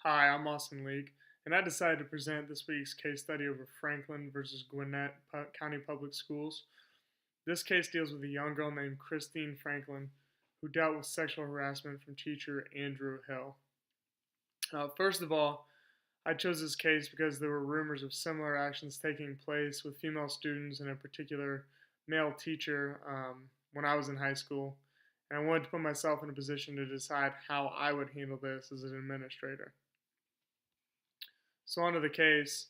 Hi, I'm Austin Leake, and I decided to present this week's case study over Franklin versus Gwinnett County Public Schools. This case deals with a young girl named Christine Franklin who dealt with sexual harassment from teacher Andrew Hill. First of all, I chose this case because there were rumors of similar actions taking place with female students and a particular male teacher when I was in high school, and I wanted to put myself in a position to decide how I would handle this as an administrator. So, on to the case.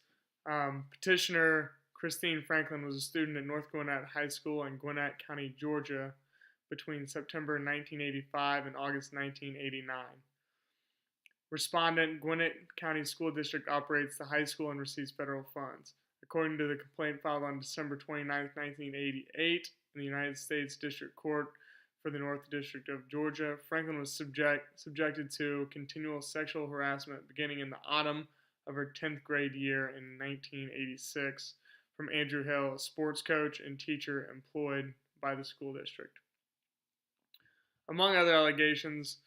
Petitioner Christine Franklin was a student at North Gwinnett High School in Gwinnett County, Georgia, between September 1985 and August 1989. Respondent, Gwinnett County School District operates the high school and receives federal funds. According to the complaint filed on December 29, 1988, in the United States District Court for the North District of Georgia, Franklin was subjected to continual sexual harassment beginning in the autumn of her 10th grade year in 1986 from Andrew Hill, a sports coach and teacher employed by the school district. Among other allegations,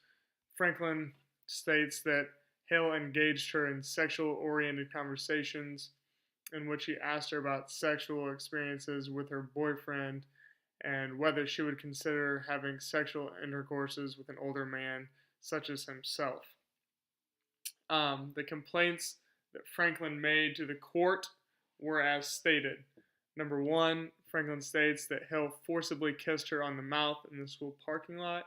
Franklin states that Hill engaged her in sexual-oriented conversations in which he asked her about sexual experiences with her boyfriend and whether she would consider having sexual intercourses with an older man such as himself. The complaints that Franklin made to the court were as stated. Number one, Franklin states that Hill forcibly kissed her on the mouth in the school parking lot.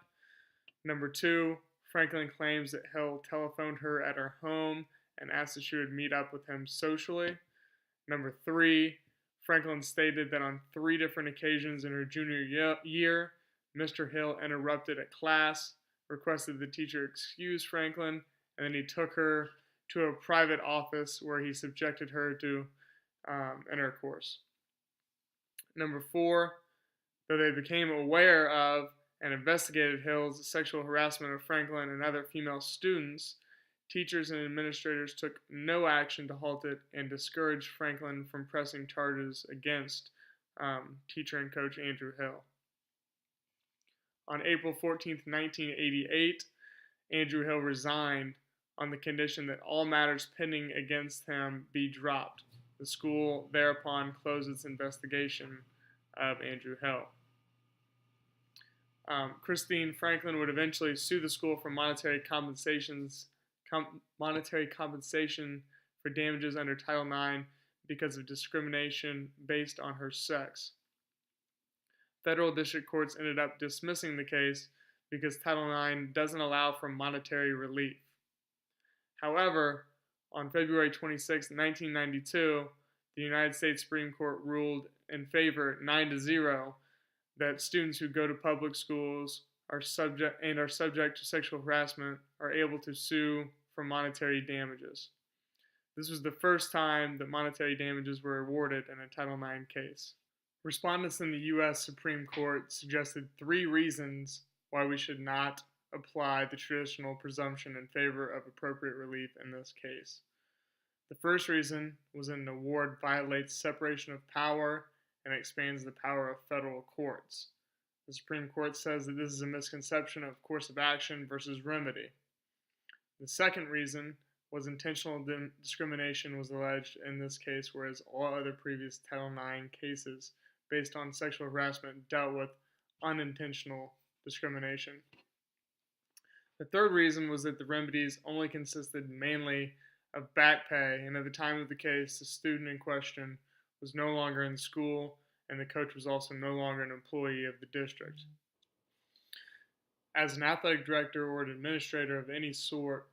Number two, Franklin claims that Hill telephoned her at her home and asked if she would meet up with him socially. Number three, Franklin stated that on 3 different occasions in her junior year, Mr. Hill interrupted a class, requested the teacher excuse Franklin, and then he took her to a private office where he subjected her to intercourse. Number 4, though they became aware of and investigated Hill's sexual harassment of Franklin and other female students, teachers and administrators took no action to halt it and discouraged Franklin from pressing charges against teacher and coach Andrew Hill. On April 14, 1988, Andrew Hill resigned on the condition that all matters pending against him be dropped. The school thereupon closed its investigation of Andrew Hill. Christine Franklin would eventually sue the school for monetary compensation for damages under Title IX because of discrimination based on her sex. Federal district courts ended up dismissing the case because Title IX doesn't allow for monetary relief. However, on February 26, 1992, the United States Supreme Court ruled in favor 9-0 that students who go to public schools are subject to sexual harassment are able to sue for monetary damages. This was the first time that monetary damages were awarded in a Title IX case. Respondents in the U.S. Supreme Court suggested 3 reasons why we should not apply the traditional presumption in favor of appropriate relief in this case. The first reason was an award violates separation of power and expands the power of federal courts. The Supreme Court says that this is a misconception of course of action versus remedy. The second reason was intentional discrimination was alleged in this case, whereas all other previous Title IX cases based on sexual harassment dealt with unintentional discrimination. The third reason was that the remedies only consisted mainly of back pay, and at the time of the case, the student in question was no longer in school, and the coach was also no longer an employee of the district. As an athletic director or an administrator of any sort,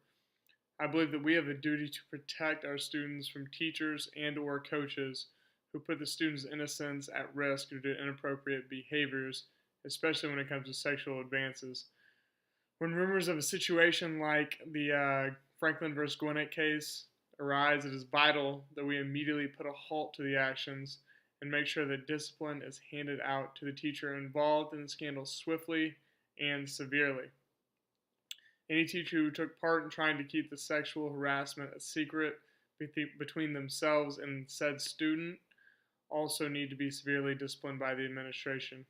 I believe that we have a duty to protect our students from teachers and or coaches who put the students' innocence at risk due to inappropriate behaviors, especially when it comes to sexual advances. When rumors of a situation like the Franklin versus Gwinnett case arise, it is vital that we immediately put a halt to the actions and make sure that discipline is handed out to the teacher involved in the scandal swiftly and severely. Any teacher who took part in trying to keep the sexual harassment a secret between themselves and said student also need to be severely disciplined by the administration.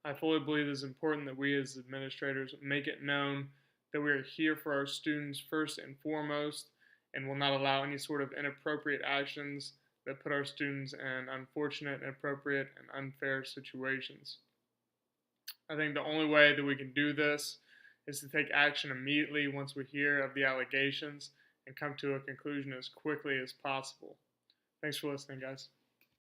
I fully believe it is important that we as administrators make it known that we are here for our students first and foremost, and will not allow any sort of inappropriate actions that put our students in unfortunate, inappropriate, and unfair situations. I think the only way that we can do this is to take action immediately once we hear of the allegations and come to a conclusion as quickly as possible. Thanks for listening, guys.